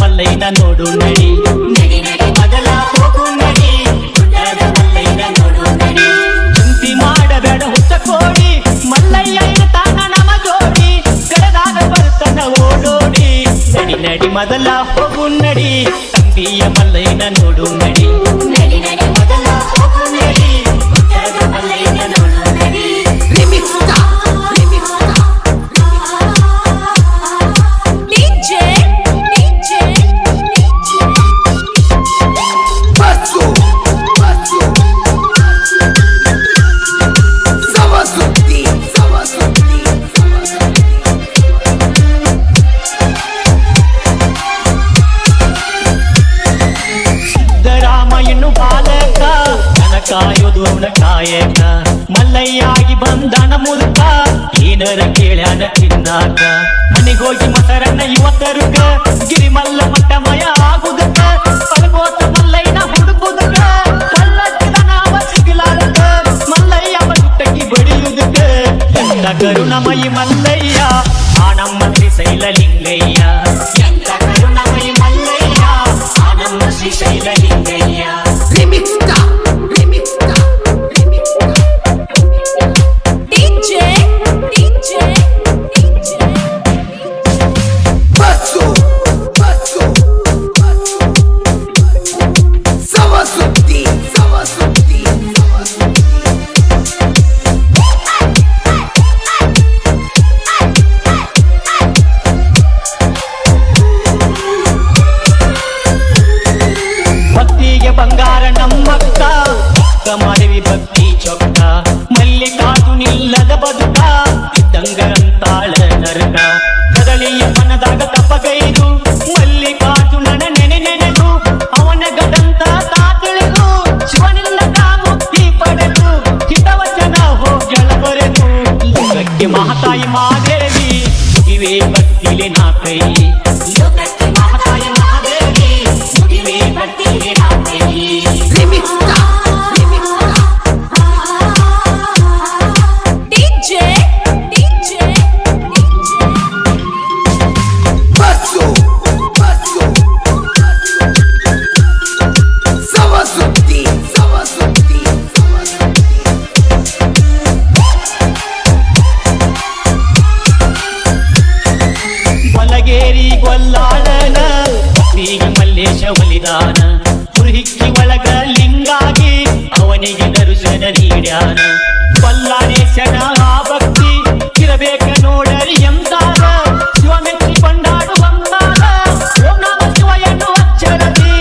ಮಲ್ಲಯ್ಯನ ನೋಡು ನಡಿ ಮೊದಲ ಹೋಗು ನಡಿ ಗುಡ್ಡದ ಮಲ್ಲಯ್ಯನ ನೋಡು ನಡಿ ಚಿಂತಿ ಮಾಡಬೇಡ ಹುಚ್ಚ ಕೋಡಿ ಮಲ್ಲಯ್ಯ ತಾನ ನಮ ಜೋಡಿ ಕರೆದಾಗ ಬರ್ತಾನ ಓಡೋಡಿ ನಡಿ ನಡಿ ಮೊದಲ ಹೋಗು ನಡಿ ತಂಬಿಯ ಮಲ್ಲಯ್ಯನ ನೋಡು ನಡಿ ಮೊದಲ ಹೋಗು ನಡಿ ಗುಡ್ಡದ ಮಲ್ಲಯ್ಯನ ನೋಡು ನಡಿ ಕಾಯೋದು ಅವನ ಕಾಯಕ ಮಲ್ಲಯ್ಯಾಗಿ ಬಂದನ ಮುದುಕ ಏನರ ಕೇಳ್ಯಾನ ತಿನ್ನಾಕ ಮನೆಗೋಗಿ ಮಸರನ್ನ ಇವತ್ತರುಗ ಗಿರಿಮಲ್ಲ ಮಟ್ಟಮಯ ಆಗುದಕ ಪಲ್ಗೋತ ಮಲ್ಲಯ್ಯನ ಹುಡುಕುದಕ ಮಲ್ಲಜ್ಜನ ನಾವ ಸಿಗಲಾರಕ ಮಲ್ಲಯ್ಯ ಬದುಕಿ ಬಡಿಯುದಕ ಎಂತ ಕರುಣಮಯಿ ಮಲ್ಲಯ್ಯ ಆನಮ್ಮ ಶ್ರೀಶೈಲಲಿಂಗಯ್ಯ ಎಂತ ಕರುಣಮಯಿ ಮಲ್ಲಯ್ಯ ಆನಮ್ಮ ಶ್ರೀಶೈಲಲಿಂಗಯ್ಯ ಬಂಗಾರ ನಮ್ಮಕ್ಕ ಮಾಡಿವಿ ಭಕ್ತಿ ಚೊಕ್ಕ ಮಲ್ಲಿಕಾರ್ಜು ನಿಲ್ಲದ ಬದುಕ ಇದ್ದಂಗರಂತಾಳ ನರಕ ಕದಳಿಯ ಮನದಾಗ ತಪ್ಪಗೈದು ಮಲ್ಲಿಕಾರ್ಜುನನ ನೆನೆದು ಅವನ ಗದಂತ ತಾತಿಳಿದು ಶಿವನಿಂದ ಮುಕ್ತಿ ಪಡೆದು ಹಿತವಚನ ಹೋಗ್ಯಳ ಬರೆದು ಲೋಕಕ್ಕೆ ಮಹಾತಾಯಿ ಮಾದೇವಿ ಮುಗಿವೆ ಭಕ್ತಿಲೆ ನಾ ಕೈ ಲೋಕಕ್ಕೆ ಮಹಾತಾಯಿ ಮಾದೇವಿ ಮುಗಿವೆ ಭಕ್ತಿಲೆ ನಾ ಕೈ ಬಲಗೇರಿ ಗೊಲ್ಲಾಳನ ಈಗ ಮಲ್ಲೇಶ ಒಲಿದಾನ ಹುರುಹಿಕ್ಕಿ ಒಳಗ ಲಿಂಗಾಗಿ ಅವನಿಗೆ ದರ್ಶನ ನೀಡ್ಯಾನ ಬಲ್ಲಾರೇಶನ ಆ ಭಕ್ತಿ ಇರಬೇಕ ನೋಡರಿ ಎಂತಾರ ಶಿವ ಮೆಚ್ಚಿ ಕೊಂಡಾಡುವಂತಾರ ಓಂ ನಮ ಶಿವ ಎನ್ನುವ ಅಕ್ಷರದಿ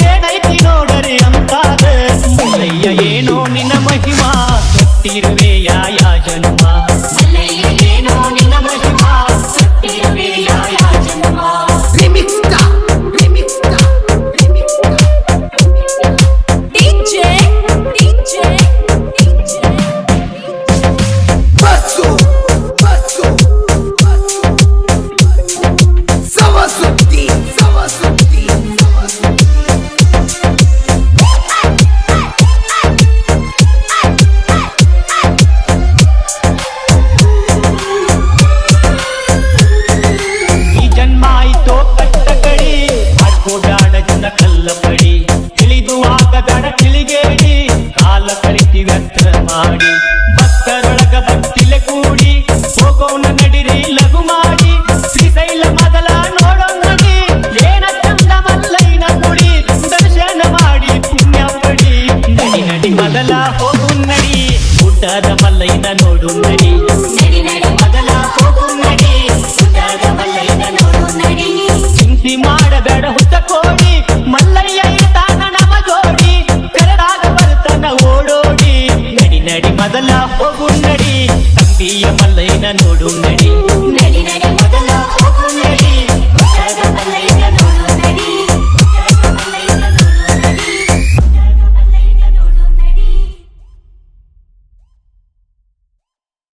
ಏನೈತಿ ನೋಡರಿ ಅಂತಾರ ಮಲ್ಲಯ್ಯ ಏನೋ ನಿನ್ನ ಮಹಿಮಾ ಕೊಟ್ಟಿರುವೆ ಯಾವ ಜನ್ಮ ಮಲ್ಲಯ್ಯ ಏನೋ ನಿನ್ನ ಮಹಿಮಾ ಕೊಟ್ಟಿರುವೆ ಯಾವ ಜನ್ಮ ಕಲ್ಲಪಡಿ ತಿಳಿದು ಆಗದಡ ತಿಳಿಗೇಡಿ ಕಾಲ ಕಳಿತಿ ವ್ಯರ್ಥ ಮಾಡಿ ಭಕ್ತರೊಳಗ ಭಕ್ತಿಲೆ ಕೂಡಿ ಹೋಗೋಣ ನಡಿರಿ ಲಘು ಮಾಡಿ ಶ್ರೀಶೈಲ ಮೊದಲ